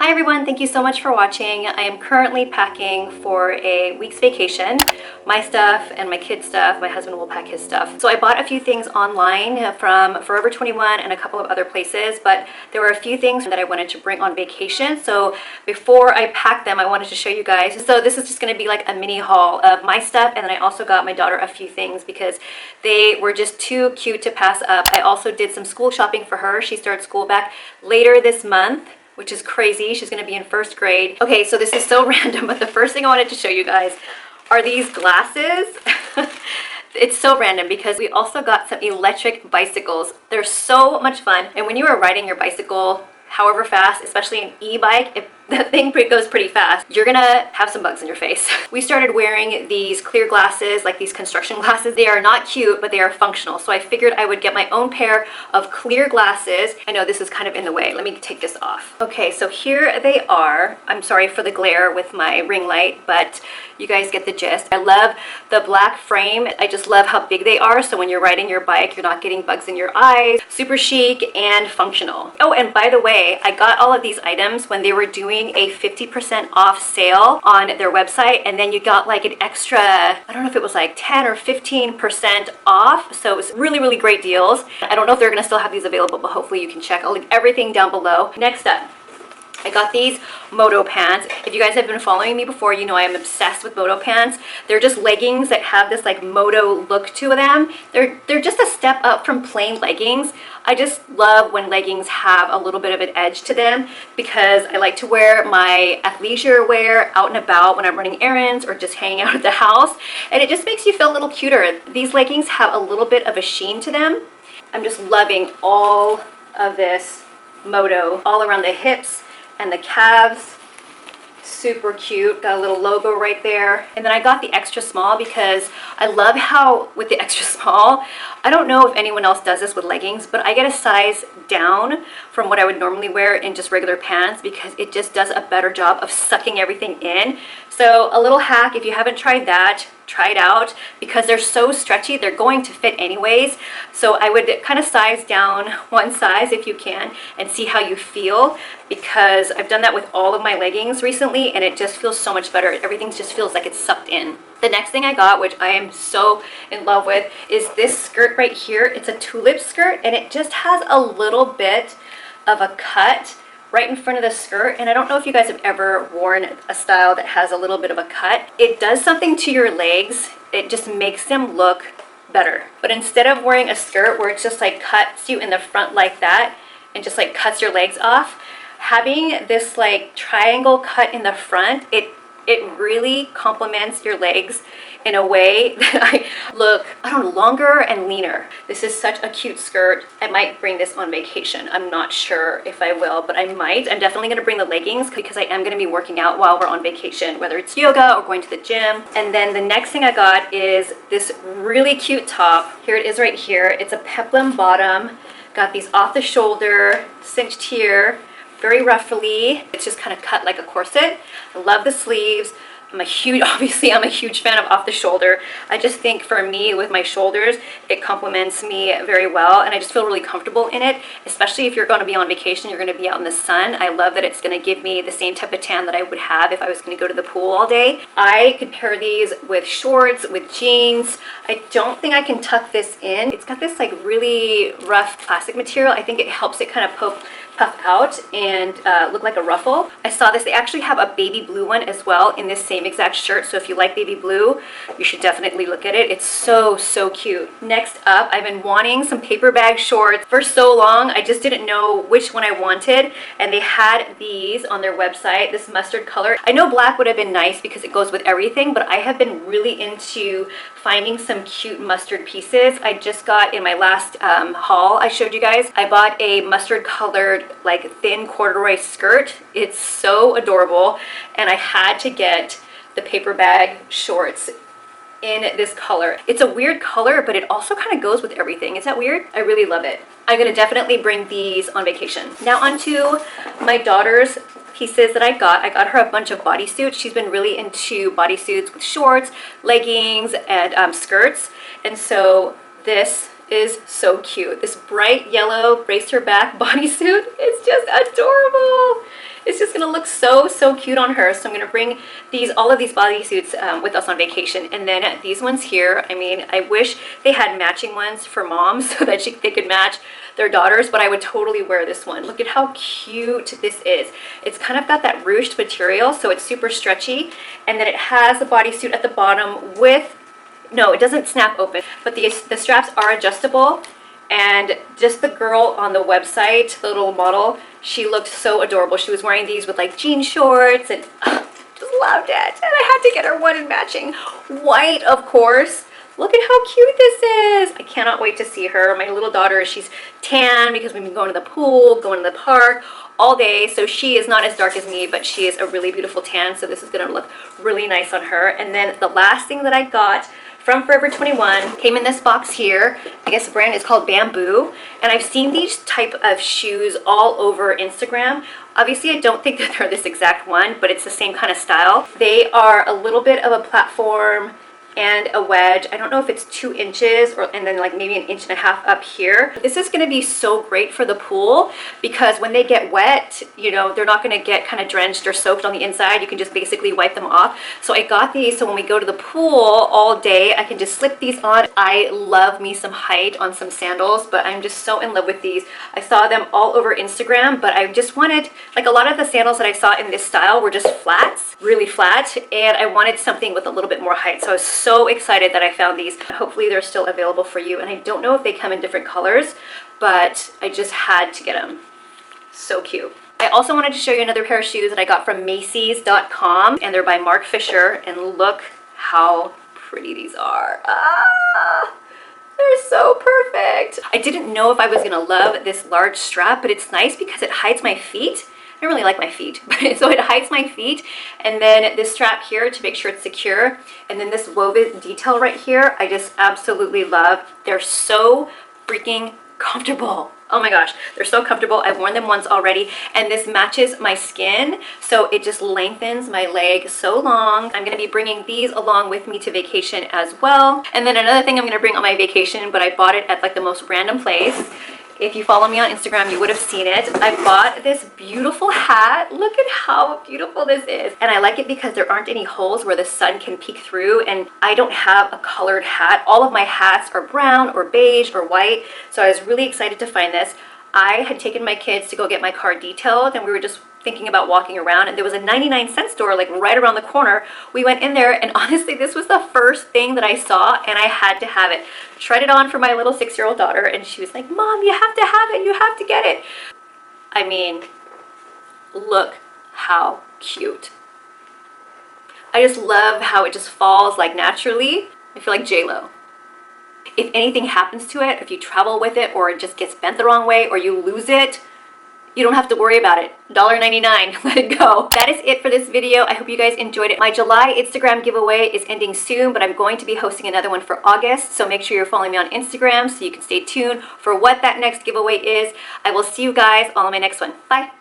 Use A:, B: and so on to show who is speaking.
A: Hi everyone, thank you so much for watching. I am currently packing for a week's vacation. My stuff and my kids' stuff, my husband will pack his stuff. So I bought a few things online from Forever 21 and a couple of other places, but there were a few things that I wanted to bring on vacation. So before I pack them, I wanted to show you guys. So this is just gonna be like a mini haul of my stuff, and then I also got my daughter a few things because they were just too cute to pass up. I also did some school shopping for her. She starts school back later this month, which is crazy. She's gonna be in first grade. Okay, so this is so random, but the first thing I wanted to show you guys are these glasses. It's so random because we also got some electric bicycles. They're so much fun. And when you are riding your bicycle, however fast, especially an e-bike, if that thing goes pretty fast, you're gonna have some bugs in your face. We started wearing these clear glasses, like these construction glasses. They are not cute, but they are functional. So I figured I would get my own pair of clear glasses. I know this is kind of in the way. Let me take this off. Okay, so here they are. I'm sorry for the glare with my ring light, but you guys get the gist. I love the black frame. I just love how big they are. So when you're riding your bike, you're not getting bugs in your eyes. Super chic and functional. Oh, and by the way, I got all of these items when they were doing a 50% off sale on their website, and then you got like an extra, I don't know if it was like 10 or 15% off. So it was really, really great deals. I don't know if they're gonna still have these available, but hopefully you can check. I'll link everything down below. Next up, I got these moto pants. If you guys have been following me before, you know I am obsessed with moto pants. They're just leggings that have this like moto look to them. They're just a step up from plain leggings. I just love when leggings have a little bit of an edge to them because I like to wear my athleisure wear out and about when I'm running errands or just hanging out at the house, and it just makes you feel a little cuter. These leggings have a little bit of a sheen to them. I'm just loving all of this moto all around the hips and the calves. Super cute. Got a little logo right there. And then I got the extra small because I love how with the extra small, I don't know if anyone else does this with leggings, but I get a size down from what I would normally wear in just regular pants because it just does a better job of sucking everything in. So a little hack, if you haven't tried that, try it out because they're so stretchy. They're going to fit anyways. So I would kind of size down one size if you can and see how you feel, because I've done that with all of my leggings recently and it just feels so much better. Everything just feels like it's sucked in. The next thing I got, which I am so in love with, is this skirt right here. It's a tulip skirt and it just has a little bit of a cut right in front of the skirt. And I don't know if you guys have ever worn a style that has a little bit of a cut. It does something to your legs. It just makes them look better. But instead of wearing a skirt where it's just like cuts you in the front like that and just like cuts your legs off, having this like triangle cut in the front, it really complements your legs in a way that I look, I don't know, longer and leaner. This is such a cute skirt. I might bring this on vacation. I'm not sure if I will, but I might. I'm definitely gonna bring the leggings because I am gonna be working out while we're on vacation, whether it's yoga or going to the gym. And then the next thing I got is this really cute top. Here it is right here. It's a peplum bottom. Got these off the shoulder, cinched here, very ruffly. It's just kind of cut like a corset. I love the sleeves. Obviously I'm a huge fan of off the shoulder. I just think for me with my shoulders, it complements me very well and I just feel really comfortable in it, especially if you're going to be on vacation, you're going to be out in the sun. I love that it's going to give me the same type of tan that I would have if I was going to go to the pool all day. I could pair these with shorts, with jeans. I don't think I can tuck this in. It's got this like really rough plastic material. I think it helps it kind of puff out and look like a ruffle. I saw this. They actually have a baby blue one as well in this same exact shirt. So if you like baby blue, you should definitely look at it. It's so, so cute. Next up, I've been wanting some paper bag shorts for so long. I just didn't know which one I wanted. And they had these on their website, this mustard color. I know black would have been nice because it goes with everything, but I have been really into finding some cute mustard pieces. I just got in my last haul I showed you guys, I bought a mustard colored like thin corduroy skirt. It's so adorable and I had to get the paper bag shorts in this color. It's a weird color, but it also kind of goes with everything. Is that weird? I really love it. I'm gonna definitely bring these on vacation. Now onto my daughter's pieces that I got her a bunch of bodysuits. She's been really into bodysuits with shorts, leggings, and skirts. And so this is so cute. This bright yellow racer back bodysuit is just adorable. It's just gonna look so, so cute on her. So I'm gonna bring all of these bodysuits with us on vacation. And then these ones here, I mean, I wish they had matching ones for moms so that they could match their daughters, but I would totally wear this one. Look at how cute this is. It's kind of got that ruched material, so it's super stretchy. And then it has a bodysuit at the bottom with, no, it doesn't snap open, but the straps are adjustable. And just the girl on the website, the little model, she looked so adorable. She was wearing these with like jean shorts and just loved it. And I had to get her one in matching white, of course. Look at how cute this is. I cannot wait to see her. My little daughter, she's tan because we've been going to the pool, going to the park all day. So she is not as dark as me, but she is a really beautiful tan. So this is gonna look really nice on her. And then the last thing that I got from Forever 21 came in this box here. I guess the brand is called Bamboo. And I've seen these type of shoes all over Instagram. Obviously, I don't think that they're this exact one, but it's the same kind of style. They are a little bit of a platform and a wedge. I don't know if it's 2 inches and then like maybe 1.5 inches up here. This is gonna be so great for the pool because when they get wet, you know, they're not gonna get kind of drenched or soaked on the inside. You can just basically wipe them off. So I got these so when we go to the pool all day, I can just slip these on. I love me some height on some sandals, but I'm just so in love with these. I saw them all over Instagram, but I just wanted, like a lot of the sandals that I saw in this style were just flats, really flat, and I wanted something with a little bit more height. So I was so excited that I found these. Hopefully they're still available for you. And I don't know if they come in different colors, but I just had to get them. So cute. I also wanted to show you another pair of shoes that I got from Macy's.com, and they're by Mark Fisher. And look how pretty these are. They're so perfect. I didn't know if I was gonna love this large strap, but it's nice because it hides my feet. I don't really like my feet, but so it hides my feet. And then this strap here to make sure it's secure. And then this woven detail right here, I just absolutely love. They're so freaking comfortable. Oh my gosh, they're so comfortable. I've worn them once already, and this matches my skin, so it just lengthens my leg so long. I'm gonna be bringing these along with me to vacation as well. And then another thing I'm gonna bring on my vacation, but I bought it at like the most random place. If you follow me on Instagram, you would have seen it. I bought this beautiful hat. Look at how beautiful this is. And I like it because there aren't any holes where the sun can peek through, and I don't have a colored hat. All of my hats are brown or beige or white. So I was really excited to find this. I had taken my kids to go get my car detailed, and we were just thinking about walking around, and there was a 99-cent store like right around the corner. We went in there, and honestly, this was the first thing that I saw, and I had to have it. Tried it on for my little 6-year-old daughter, and she was like, "Mom, you have to have it, you have to get it." I mean, look how cute. I just love how it just falls like naturally. I feel like J-Lo. If anything happens to it, if you travel with it or it just gets bent the wrong way or you lose it, you don't have to worry about it. $1.99, let it go. That is it for this video. I hope you guys enjoyed it. My July Instagram giveaway is ending soon, but I'm going to be hosting another one for August. So make sure you're following me on Instagram so you can stay tuned for what that next giveaway is. I will see you guys all in my next one. Bye.